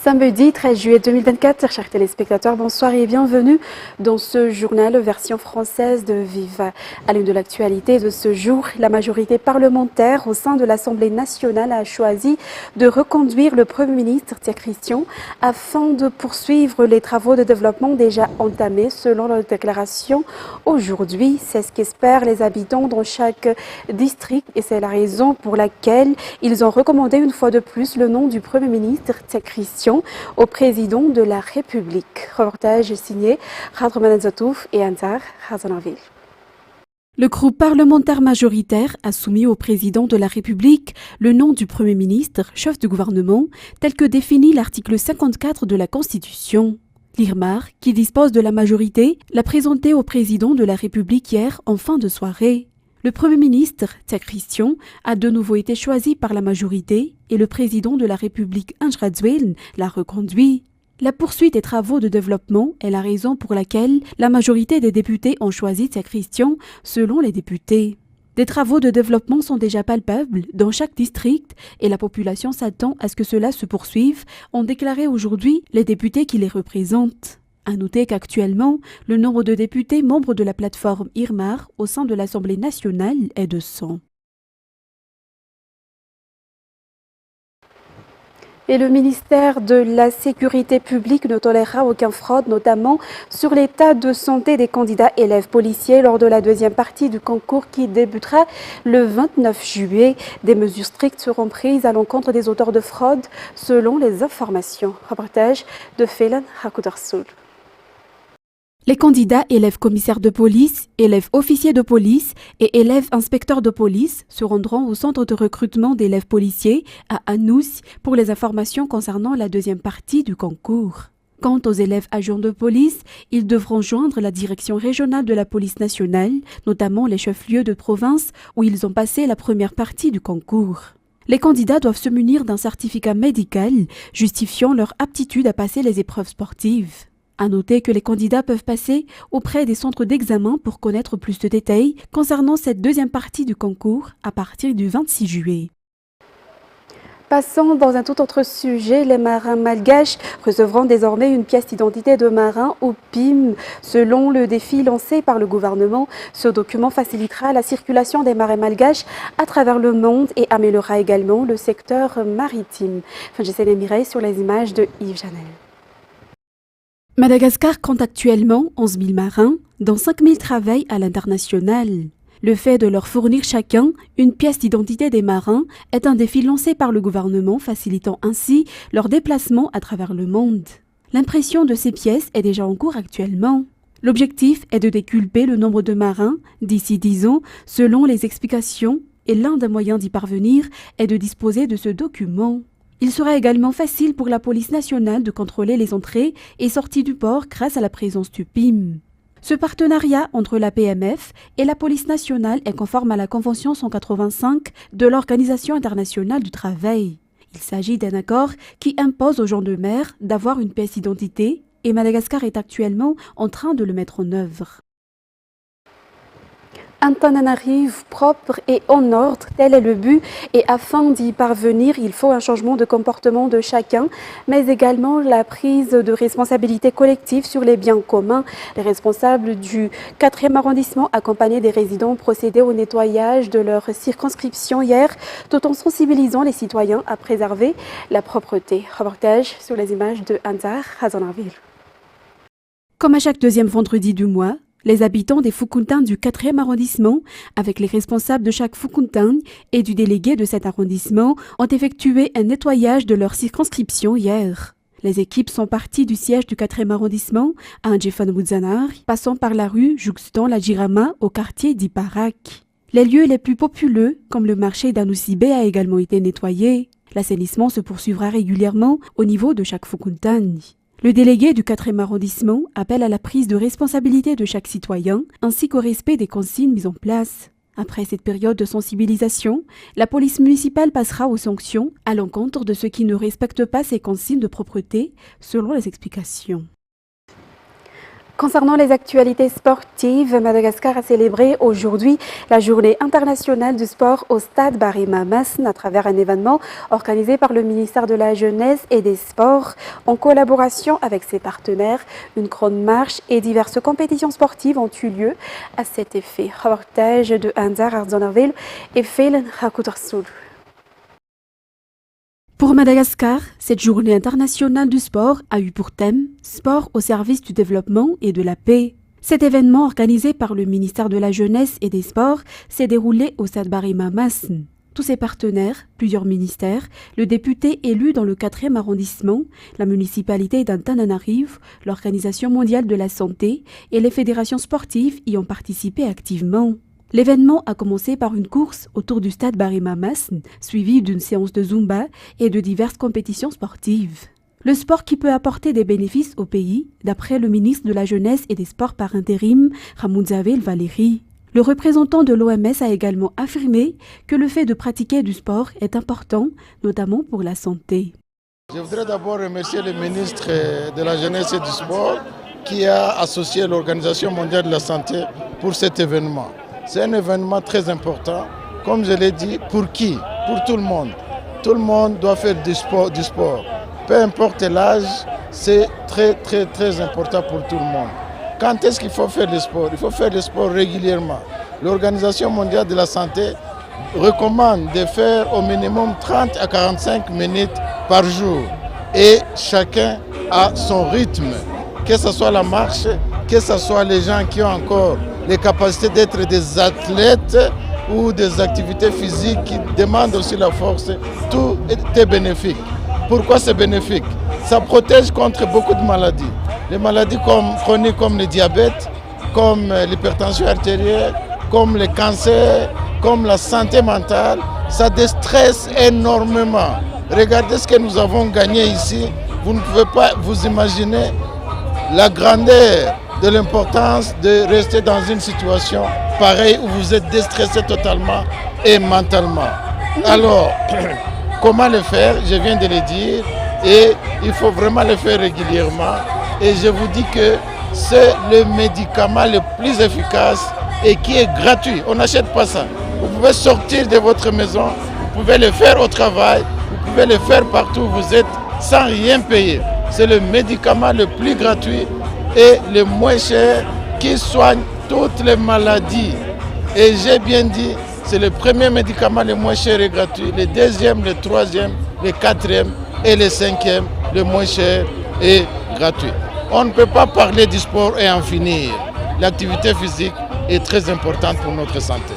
Samedi 13 juillet 2024, chers téléspectateurs, bonsoir et bienvenue dans ce journal version française de Vive. À l'une de l'actualité de ce jour, la majorité parlementaire au sein de l'Assemblée nationale a choisi de reconduire le Premier ministre Thierry Christian afin de poursuivre les travaux de développement déjà entamés selon leur déclaration aujourd'hui. C'est ce qu'espèrent les habitants dans chaque district et c'est la raison pour laquelle ils ont recommandé une fois de plus le nom du Premier ministre Thierry Christian au président de la République. Reportage signé Radroman Zatouf et Antar Hazanaville. Le groupe parlementaire majoritaire a soumis au président de la République le nom du Premier ministre, chef du gouvernement, tel que définit l'article 54 de la Constitution. L'IRMAR, qui dispose de la majorité, l'a présenté au président de la République hier en fin de soirée. Le Premier ministre, Thierry Christian, a de nouveau été choisi par la majorité et le président de la République, Ange Radzoueln, l'a reconduit. La poursuite des travaux de développement est la raison pour laquelle la majorité des députés ont choisi Thierry Christian, selon les députés. Des travaux de développement sont déjà palpables dans chaque district et la population s'attend à ce que cela se poursuive, ont déclaré aujourd'hui les députés qui les représentent. À noter qu'actuellement, le nombre de députés membres de la plateforme IRMAR au sein de l'Assemblée nationale est de 100. Et le ministère de la Sécurité publique ne tolérera aucune fraude, notamment sur l'état de santé des candidats élèves policiers lors de la deuxième partie du concours qui débutera le 29 juillet. Des mesures strictes seront prises à l'encontre des auteurs de fraude, selon les informations. Reportage de Félan Hakudarsoul. Les candidats élèves commissaires de police, élèves officiers de police et élèves inspecteurs de police se rendront au centre de recrutement d'élèves policiers à Anous pour les informations concernant la deuxième partie du concours. Quant aux élèves agents de police, ils devront joindre la direction régionale de la police nationale, notamment les chefs-lieux de province où ils ont passé la première partie du concours. Les candidats doivent se munir d'un certificat médical justifiant leur aptitude à passer les épreuves sportives. À noter que les candidats peuvent passer auprès des centres d'examen pour connaître plus de détails concernant cette deuxième partie du concours à partir du 26 juillet. Passons dans un tout autre sujet, les marins malgaches recevront désormais une pièce d'identité de marin ou PIM. Selon le défi lancé par le gouvernement, ce document facilitera la circulation des marins malgaches à travers le monde et améliorera également le secteur maritime. J'essaie les Mireille sur les images de Yves Janel. Madagascar compte actuellement 11 000 marins, dont 5 000 travaillent à l'international. Le fait de leur fournir chacun une pièce d'identité des marins est un défi lancé par le gouvernement, facilitant ainsi leur déplacement à travers le monde. L'impression de ces pièces est déjà en cours actuellement. L'objectif est de déculper le nombre de marins d'ici 10 ans, selon les explications, et l'un des moyens d'y parvenir est de disposer de ce document. Il sera également facile pour la police nationale de contrôler les entrées et sorties du port grâce à la présence du PIM. Ce partenariat entre la PMF et la police nationale est conforme à la Convention 185 de l'Organisation internationale du travail. Il s'agit d'un accord qui impose aux gens de mer d'avoir une pièce d'identité et Madagascar est actuellement en train de le mettre en œuvre. Antananarive propre et en ordre, tel est le but et afin d'y parvenir, il faut un changement de comportement de chacun, mais également la prise de responsabilité collective sur les biens communs. Les responsables du 4e arrondissement accompagnés des résidents procédaient au nettoyage de leur circonscription hier, tout en sensibilisant les citoyens à préserver la propreté. Reportage sur les images de Anzar Hazanaville. Comme à chaque deuxième vendredi du mois, les habitants des Fukuntang du 4e arrondissement, avec les responsables de chaque Fukuntang et du délégué de cet arrondissement, ont effectué un nettoyage de leur circonscription hier. Les équipes sont parties du siège du 4e arrondissement à Ndjefan-Mudzanar, passant par la rue jouxtant la Jirama au quartier d'Iparak. Les lieux les plus populeux, comme le marché d'Anoussibé, a également été nettoyé. L'assainissement se poursuivra régulièrement au niveau de chaque Fukuntang. Le délégué du 4e arrondissement appelle à la prise de responsabilité de chaque citoyen ainsi qu'au respect des consignes mises en place. Après cette période de sensibilisation, la police municipale passera aux sanctions à l'encontre de ceux qui ne respectent pas ces consignes de propreté, selon les explications. Concernant les actualités sportives, Madagascar a célébré aujourd'hui la journée internationale du sport au stade Barima Masn à travers un événement organisé par le ministère de la Jeunesse et des Sports en collaboration avec ses partenaires. Une grande marche et diverses compétitions sportives ont eu lieu à cet effet. Reportage de Anzar Arzonaville et Félen Hakutarsoul. Pour Madagascar, cette journée internationale du sport a eu pour thème « Sport au service du développement et de la paix ». Cet événement organisé par le ministère de la Jeunesse et des Sports s'est déroulé au stade Barima Masn. Tous ses partenaires, plusieurs ministères, le député élu dans le 4e arrondissement, la municipalité d'Antananarivo, l'Organisation mondiale de la santé et les fédérations sportives y ont participé activement. L'événement a commencé par une course autour du stade Barima Masn, suivie d'une séance de Zumba et de diverses compétitions sportives. Le sport qui peut apporter des bénéfices au pays, d'après le ministre de la Jeunesse et des Sports par intérim, Ramounzavel Valérie. Le représentant de l'OMS a également affirmé que le fait de pratiquer du sport est important, notamment pour la santé. Je voudrais d'abord remercier le ministre de la Jeunesse et du Sport qui a associé l'Organisation mondiale de la santé pour cet événement. C'est un événement très important, comme je l'ai dit, pour qui? Pour tout le monde. Tout le monde doit faire du sport. Peu importe l'âge, c'est très important pour tout le monde. Quand est-ce qu'il faut faire du sport? Il faut faire du sport régulièrement. L'Organisation mondiale de la santé recommande de faire au minimum 30 à 45 minutes par jour. Et chacun a son rythme, que ce soit la marche, que ce soit les gens qui ont encore les capacités d'être des athlètes ou des activités physiques qui demandent aussi la force, tout est bénéfique. Pourquoi c'est bénéfique? Ça protège contre beaucoup de maladies. Les maladies chroniques comme le diabète, comme l'hypertension artérielle, comme le cancer, comme la santé mentale, ça déstresse énormément. Regardez ce que nous avons gagné ici. Vous ne pouvez pas vous imaginer la grandeur de l'importance de rester dans une situation pareille où vous êtes déstressé totalement et mentalement. Alors, comment le faire? Je viens de le dire et il faut vraiment le faire régulièrement. Et je vous dis que c'est le médicament le plus efficace et qui est gratuit. On n'achète pas ça. Vous pouvez sortir de votre maison, vous pouvez le faire au travail, vous pouvez le faire partout où vous êtes sans rien payer. C'est le médicament le plus gratuit et le moins cher qui soigne toutes les maladies. Et j'ai bien dit, c'est le premier médicament le moins cher et gratuit, le deuxième, le troisième, le quatrième et le cinquième, le moins cher et gratuit. On ne peut pas parler du sport et en finir. L'activité physique est très importante pour notre santé.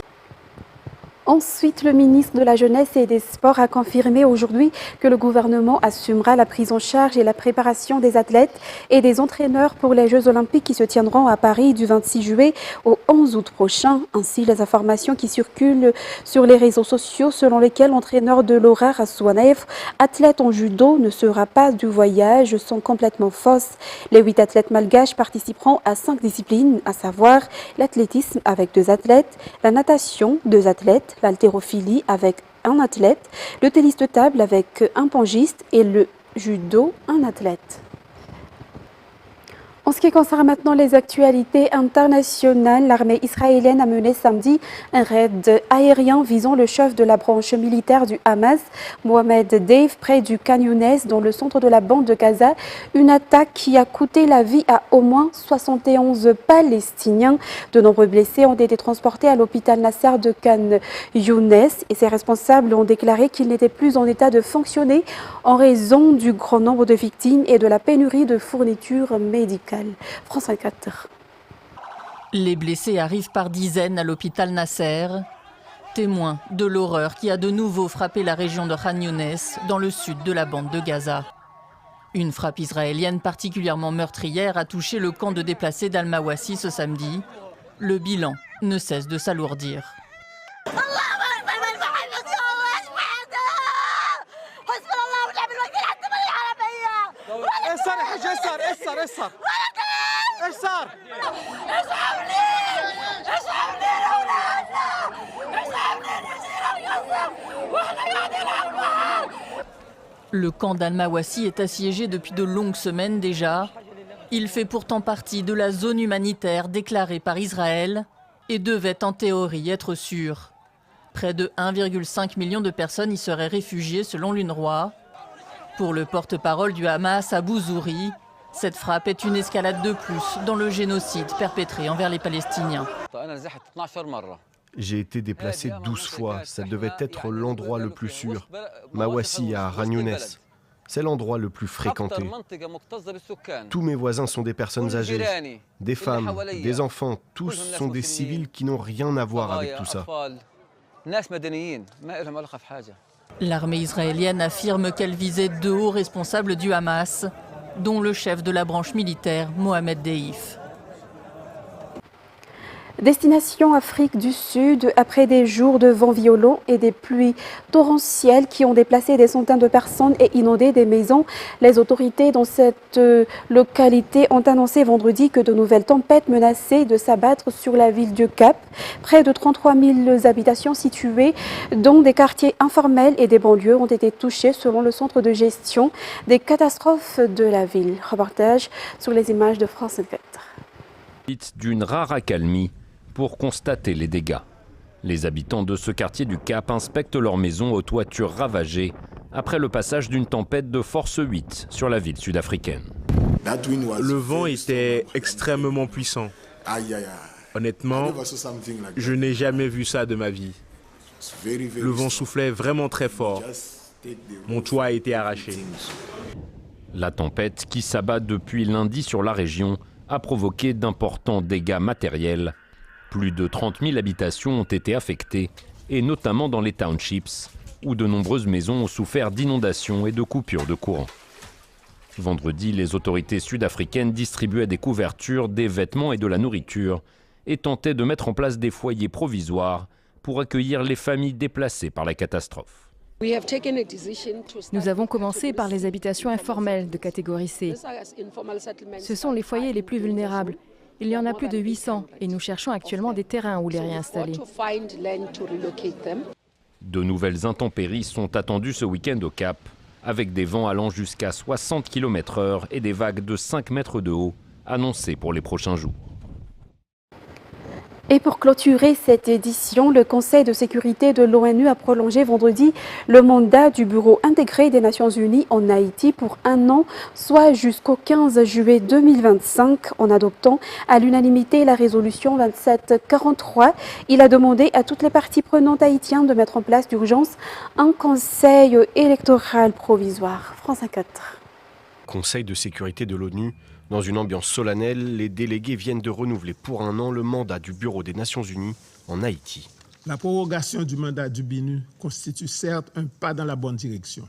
Ensuite, le ministre de la Jeunesse et des Sports a confirmé aujourd'hui que le gouvernement assumera la prise en charge et la préparation des athlètes et des entraîneurs pour les Jeux Olympiques qui se tiendront à Paris du 26 juillet au 11 août prochain. Ainsi, les informations qui circulent sur les réseaux sociaux selon lesquelles l'entraîneur de Laura Rassouanev, athlète en judo, ne sera pas du voyage sont complètement fausses. Les 8 athlètes malgaches participeront à 5 disciplines, à savoir l'athlétisme avec 2 athlètes, la natation, 2 athlètes, l'haltérophilie avec 1 athlète, le tennis de table avec 1 pongiste et le judo 1 athlète. En ce qui concerne maintenant les actualités internationales, l'armée israélienne a mené samedi un raid aérien visant le chef de la branche militaire du Hamas, Mohamed Deif, près du Khan Younes, dans le centre de la bande de Gaza. Une attaque qui a coûté la vie à au moins 71 Palestiniens. De nombreux blessés ont été transportés à l'hôpital Nasser de Khan Younes et ses responsables ont déclaré qu'ils n'étaient plus en état de fonctionner en raison du grand nombre de victimes et de la pénurie de fournitures médicales. France 24. Les blessés arrivent par dizaines à l'hôpital Nasser, témoins de l'horreur qui a de nouveau frappé la région de Khan Younes dans le sud de la bande de Gaza. Une frappe israélienne particulièrement meurtrière a touché le camp de déplacés d'Al-Mawassi ce samedi. Le bilan ne cesse de s'alourdir. Le camp d'Al-Mawassi est assiégé depuis de longues semaines déjà. Il fait pourtant partie de la zone humanitaire déclarée par Israël et devait en théorie être sûr. Près de 1,5 million de personnes y seraient réfugiées selon l'UNRWA. Pour le porte-parole du Hamas, Abou Zouri, cette frappe est une escalade de plus dans le génocide perpétré envers les Palestiniens. J'ai été déplacé 12 fois, ça devait être l'endroit le plus sûr. Mawassi à Khan Younes, c'est l'endroit le plus fréquenté. Tous mes voisins sont des personnes âgées, des femmes, des enfants, tous sont des civils qui n'ont rien à voir avec tout ça. L'armée israélienne affirme qu'elle visait deux hauts responsables du Hamas, dont le chef de la branche militaire, Mohamed Deif. Destination Afrique du Sud, après des jours de vents violents et des pluies torrentielles qui ont déplacé des centaines de personnes et inondé des maisons, les autorités dans cette localité ont annoncé vendredi que de nouvelles tempêtes menaçaient de s'abattre sur la ville du Cap. Près de 33 000 habitations situées dans des quartiers informels et des banlieues ont été touchées selon le centre de gestion des catastrophes de la ville. Reportage sur les images de France 24. D'une rare accalmie pour constater les dégâts. Les habitants de ce quartier du Cap inspectent leurs maisons aux toitures ravagées après le passage d'une tempête de force 8 sur la ville sud-africaine. Le vent était extrêmement puissant. Honnêtement, je n'ai jamais vu ça de ma vie. Le vent soufflait vraiment très fort. Mon toit a été arraché. La tempête qui s'abat depuis lundi sur la région a provoqué d'importants dégâts matériels. Plus de 30 000 habitations ont été affectées, et notamment dans les townships, où de nombreuses maisons ont souffert d'inondations et de coupures de courant. Vendredi, les autorités sud-africaines distribuaient des couvertures, des vêtements et de la nourriture, et tentaient de mettre en place des foyers provisoires pour accueillir les familles déplacées par la catastrophe. Nous avons commencé par les habitations informelles de catégorie C. Ce sont les foyers les plus vulnérables. Il y en a plus de 800 et nous cherchons actuellement des terrains où les réinstaller. De nouvelles intempéries sont attendues ce week-end au Cap, avec des vents allant jusqu'à 60 km/h et des vagues de 5 mètres de haut annoncées pour les prochains jours. Et pour clôturer cette édition, le Conseil de sécurité de l'ONU a prolongé vendredi le mandat du Bureau intégré des Nations Unies en Haïti pour 1 an, soit jusqu'au 15 juillet 2025, en adoptant à l'unanimité la résolution 2743. Il a demandé à toutes les parties prenantes haïtiennes de mettre en place d'urgence un conseil électoral provisoire. France 4. Conseil de sécurité de l'ONU. Dans une ambiance solennelle, les délégués viennent de renouveler pour 1 an le mandat du Bureau des Nations Unies en Haïti. La prorogation du mandat du BINU constitue certes un pas dans la bonne direction,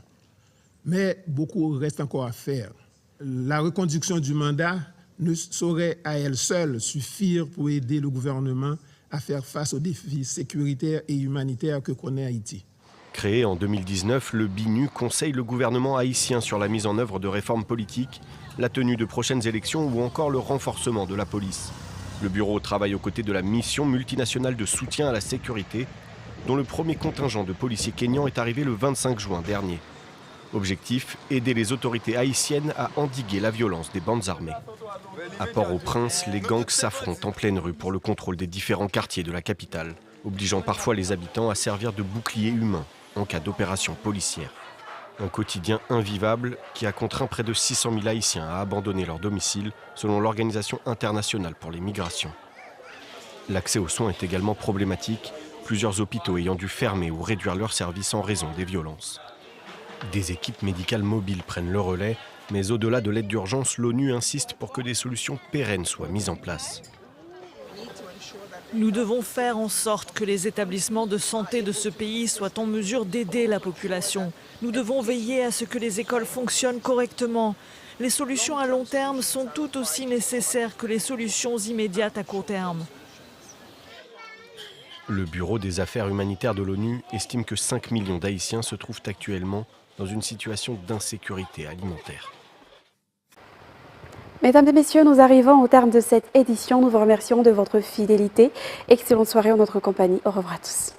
mais beaucoup reste encore à faire. La reconduction du mandat ne saurait à elle seule suffire pour aider le gouvernement à faire face aux défis sécuritaires et humanitaires que connaît Haïti. Créé en 2019, le BINU conseille le gouvernement haïtien sur la mise en œuvre de réformes politiques, la tenue de prochaines élections ou encore le renforcement de la police. Le bureau travaille aux côtés de la mission multinationale de soutien à la sécurité, dont le premier contingent de policiers kényans est arrivé le 25 juin dernier. Objectif, aider les autorités haïtiennes à endiguer la violence des bandes armées. À Port-au-Prince, les gangs s'affrontent en pleine rue pour le contrôle des différents quartiers de la capitale, obligeant parfois les habitants à servir de bouclier humain en cas d'opération policière. Un quotidien invivable qui a contraint près de 600 000 Haïtiens à abandonner leur domicile selon l'Organisation internationale pour les migrations. L'accès aux soins est également problématique, plusieurs hôpitaux ayant dû fermer ou réduire leurs services en raison des violences. Des équipes médicales mobiles prennent le relais, mais au-delà de l'aide d'urgence, l'ONU insiste pour que des solutions pérennes soient mises en place. Nous devons faire en sorte que les établissements de santé de ce pays soient en mesure d'aider la population. Nous devons veiller à ce que les écoles fonctionnent correctement. Les solutions à long terme sont tout aussi nécessaires que les solutions immédiates à court terme. Le Bureau des affaires humanitaires de l'ONU estime que 5 millions d'Haïtiens se trouvent actuellement dans une situation d'insécurité alimentaire. Mesdames et messieurs, nous arrivons au terme de cette édition. Nous vous remercions de votre fidélité. Excellente soirée en notre compagnie. Au revoir à tous.